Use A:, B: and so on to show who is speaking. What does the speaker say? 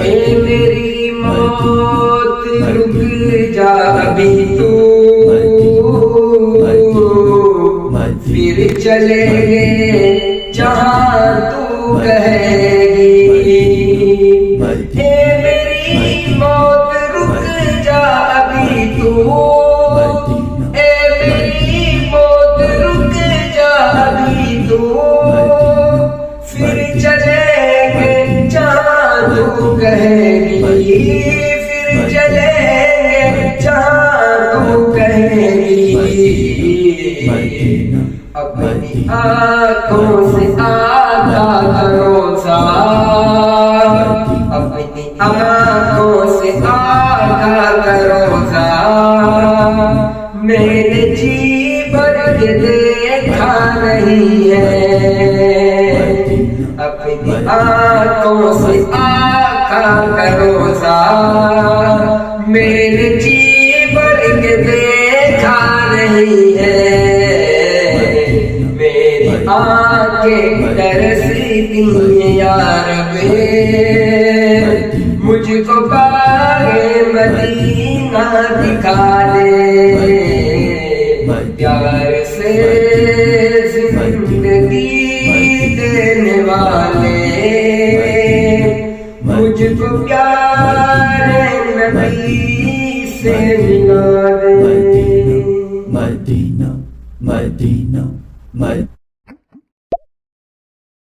A: اے میری موت رک جا ابھی تو، پھر چلے گے جہاں تو کہے گی۔ اے میری موت رک جا ابھی تو، اے میری موت رک جا ابھی تو، پھر چلے گے جہاں تو کہے گی، پھر چلے گے جہاں تو کہے گی۔ اپنی آنکھوں سے آقا کا روضہ، اپنی آنکھوں سے آقا کا روضہ، میں نے جی بھر کے دیکھا نہیں ہے۔ اپنی آنکھوں سے آقا کا روضہ، میں نے جی بھر کے دیکھا نہیں ہے۔ آنکھیں ترستی ہیں یا رب، مجھ کو باغ مدینہ دکھا دے، پیار سے زندگی دینے والے، مجھ کو پیارے نبی سے ملا دے۔
B: مدینہ مدینہ مدینہ